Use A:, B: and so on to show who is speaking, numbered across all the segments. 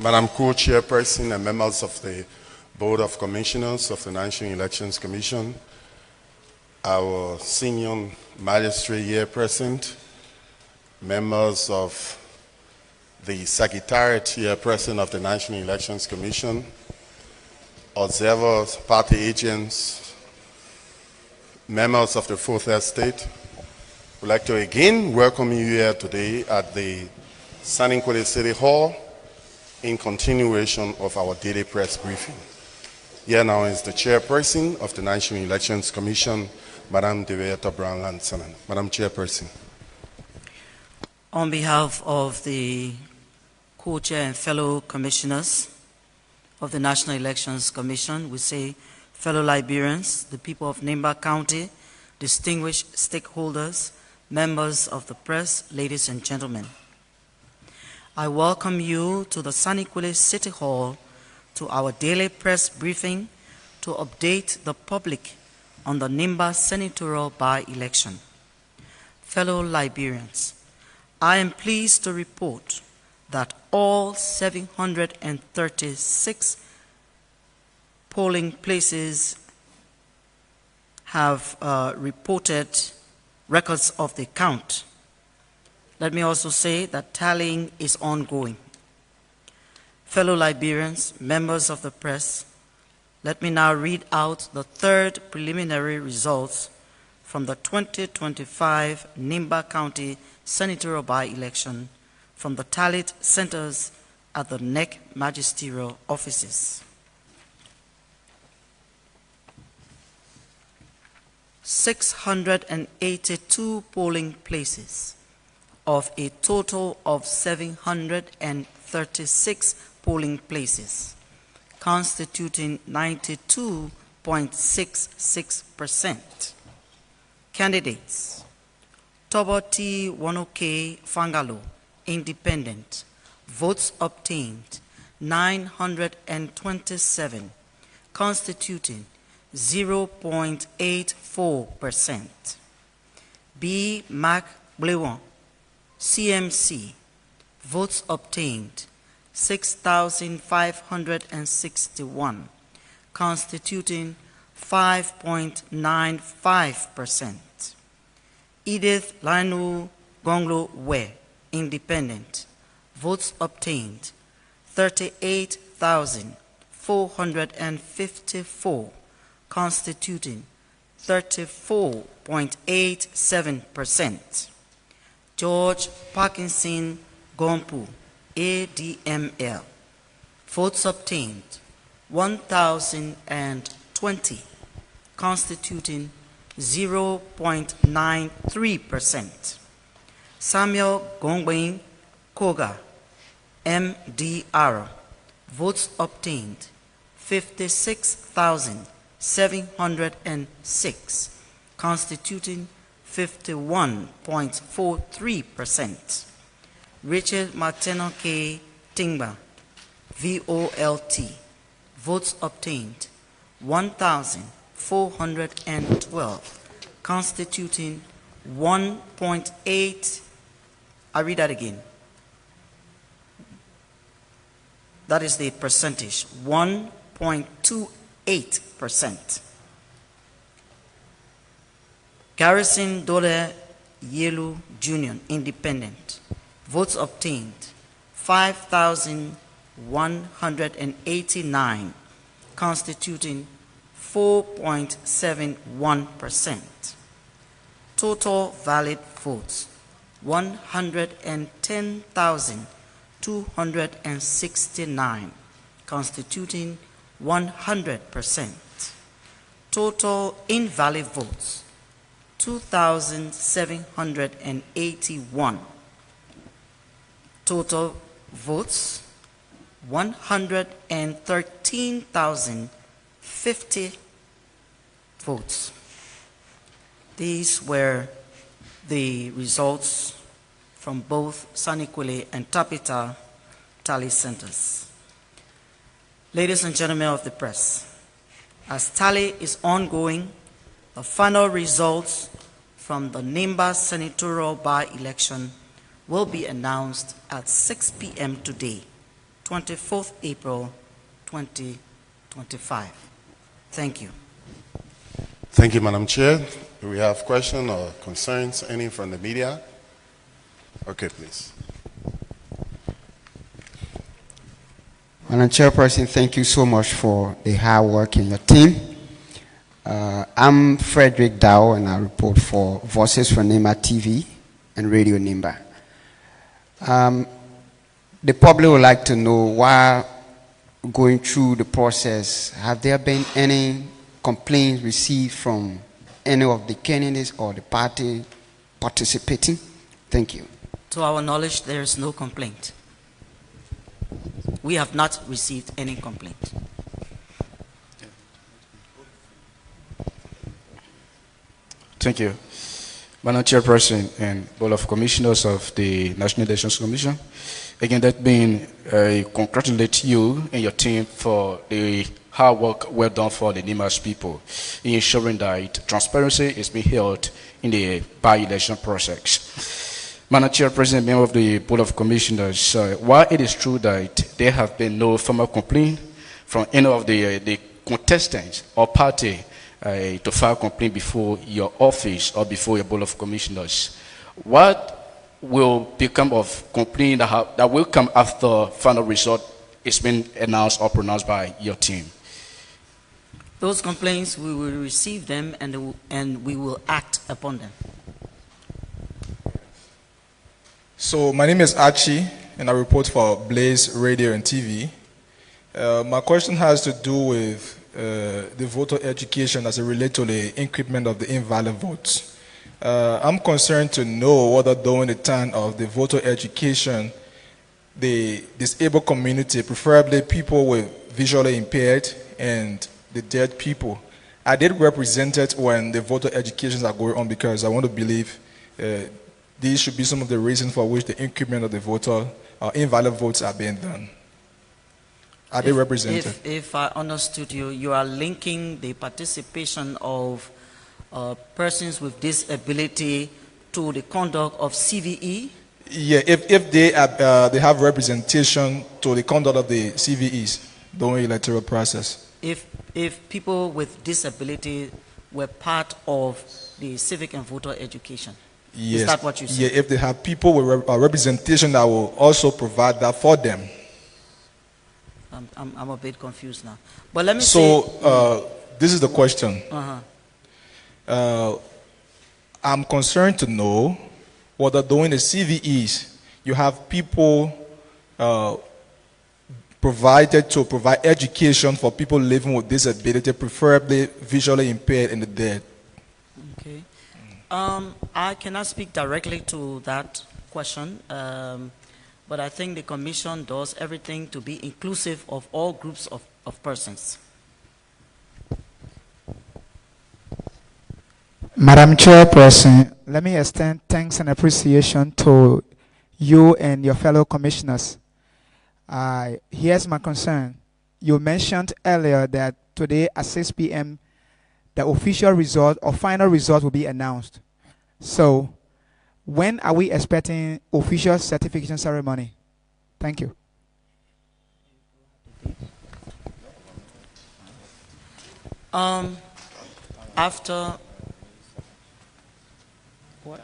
A: Madam Co-Chairperson and members of the Board of Commissioners of the National Elections Commission, our senior magistrate here present, members of the Secretariat here present of the National Elections Commission, observers, party agents, members of the Fourth Estate, we'd like to again welcome you here today at the Senatorial City Hall in continuation of our daily press briefing. Here now is the Chairperson of the National Elections Commission, Madam Deviata Brown-Lansanen. Madam Chairperson.
B: On behalf of the co-chair and fellow commissioners of the National Elections Commission, we say, fellow Liberians, the people of Nimba County, distinguished stakeholders, members of the press, ladies and gentlemen. I welcome you to the Senatorial City Hall to our daily press briefing to update the public on the Nimba Senatorial by-election. Fellow Liberians, I am pleased to report that all 736 polling places have reported records of the count. Let me also say that tallying is ongoing. Fellow Liberians, members of the press, let me now read out the third preliminary results from the 2025 Nimba County Senatorial by-election from the tallied centers at the NEC magisterial offices. 682 polling places of a total of 736 polling places, constituting 92.66%. Candidates: Toboti Wanoke Fangalo, independent. Votes obtained 927, constituting 0.84%. B. Mac Blewon, CMC. Votes obtained 6,561, constituting 5.95%. Edith Lanu Gonglo We, independent. Votes obtained 38,454, constituting 34.87%. George Parkinson Gompu, ADML. Votes obtained 1,020, constituting 0.93%. Samuel Gongwing Koga, MDR. Votes obtained 56,706, constituting 51.43%. Richard Martino K. Tingba, VOLT. Votes obtained 1,412, constituting 1.8. I read that again. That is the percentage, 1.28%. Garrison Dole Yelu Jr., independent. Votes obtained 5,189, constituting 4.71%. Total valid votes 110,269, constituting 100%. Total invalid votes 2,781. Total votes 113,050 votes. These were the results from both Sanikwele and Tapita tally centers. Ladies and gentlemen of the press, as tally is ongoing, the final results from the Nimba Senatorial by-election will be announced at 6 p.m. today, 24th April 2025. Thank you.
A: Thank you, Madam Chair. Do we have questions or concerns, any from the media? Okay, please.
C: Madam Chairperson, thank you so much for the hard work in your team. I'm Frederick Dow, and I report for Voices for Nimba TV and Radio Nimba. The public would like to know, while going through the process, have there been any complaints received from any of the candidates or the party participating? Thank you.
B: To our knowledge, there is no complaint. We have not received any complaint.
D: Thank you. Madam Chairperson and Board of Commissioners of the National Elections Commission, again, that being, congratulate you and your team for the hard work well done for the Nimba's people in ensuring that transparency is being held in the by-election process. Madam Chairperson, member of the Board of Commissioners, while it is true that there have been no formal complaint from any of the contestants or party to file complaint before your office or before your Board of Commissioners, what will become of complaint that will come after final result is been announced or pronounced by your team?
B: Those complaints, we will receive them and we will act upon them.
E: So my name is Archie, and I report for Blaze Radio and TV. My question has to do with the voter education as it relates to the increment of the invalid votes. I'm concerned to know whether during the time of the voter education, the disabled community, preferably people with visually impaired and the dead people, are they represented when the voter educations are going on? Because I want to believe these should be some of the reasons for which the increment of the voter invalid votes are being done. Are they represented?
B: If I understood you, you are linking the participation of persons with disability to the conduct of CVE?
E: Yeah, if they have representation to the conduct of the CVEs during the electoral process.
B: If people with disability were part of the civic and voter education.
E: Yes.
B: Is that what you said?
E: Yeah, if they have people with representation that will also provide that for them.
B: I'm a bit confused now. But let me
E: this is the question. I'm concerned to know whether during the CVEs you have people provided to provide education for people living with disability, preferably visually impaired and the dead.
B: Okay. I cannot speak directly to that question, but I think the Commission does everything to be inclusive of all groups of persons.
F: Madam Chairperson, let me extend thanks and appreciation to you and your fellow commissioners. Here's my concern. You mentioned earlier that today at 6 p.m. the official result or final result will be announced. So, when are we expecting official certification ceremony? Thank you.
B: After what?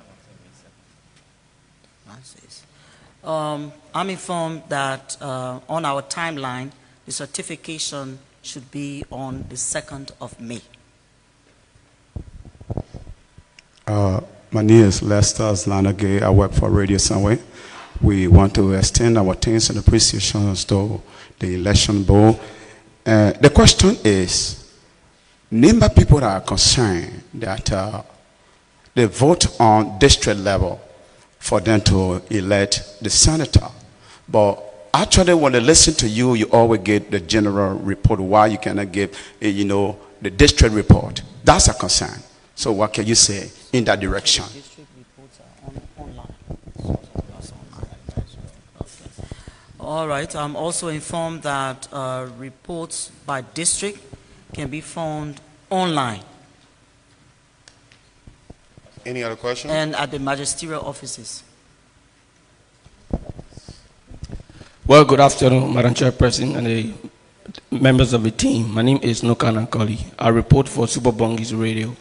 B: I'm informed that on our timeline, the certification should be on the 2nd of May.
G: My name is Lester Lanagay. I work for Radio Sunway. We want to extend our thanks and appreciations to the election board. The question is, Nimba people are concerned that they vote on district level for them to elect the senator. But actually, when they listen to you, you always get the general report. Why you cannot give, the district report? That's a concern. So what can you say in that direction?
B: District reports are online. Okay. All right. I'm also informed that reports by district can be found online.
A: Any other questions?
B: And at the magisterial offices.
H: Well, good afternoon, Madam Chairperson and the members of the team. My name is Nukan Ankoli. I report for Super Bongis Radio.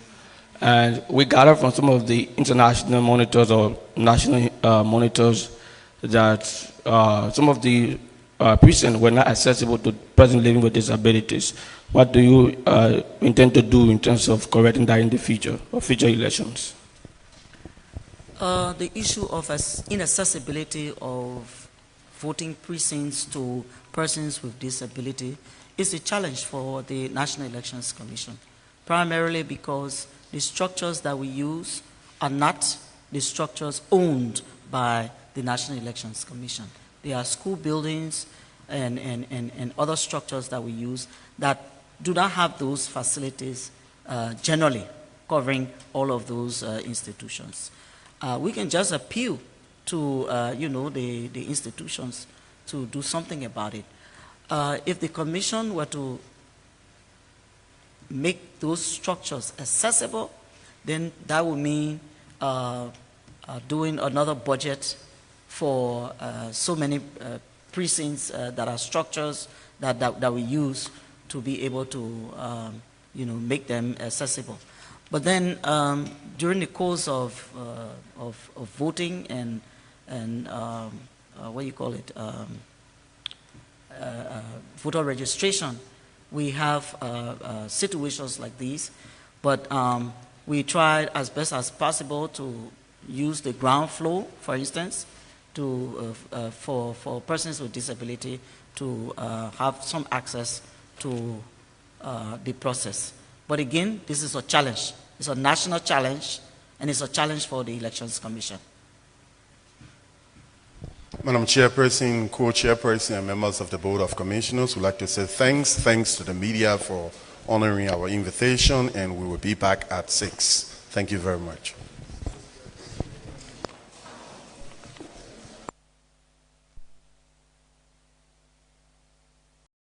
H: And we gather from some of the international monitors or national monitors that some of the precincts were not accessible to persons living with disabilities. What do you intend to do in terms of correcting that in the future or future elections?
B: The issue of inaccessibility of voting precincts to persons with disability is a challenge for the National Elections Commission, primarily because the structures that we use are not the structures owned by the National Elections Commission. They are school buildings and other structures that we use that do not have those facilities generally covering all of those institutions. We can just appeal to the institutions to do something about it. If the commission were to make those structures accessible, then that would mean doing another budget for so many precincts that are structures that we use to be able to make them accessible. But then during the course of voting and what do you call it, voter registration, we have situations like these, but we tried as best as possible to use the ground floor, for instance, to for persons with disability to have some access to the process. But again, this is a challenge. It's a national challenge, and it's a challenge for the Elections Commission.
A: Madam Chairperson, Co-Chairperson, and members of the Board of Commissioners would like to say thanks to the media for honoring our invitation, and we will be back at 6. Thank you very much.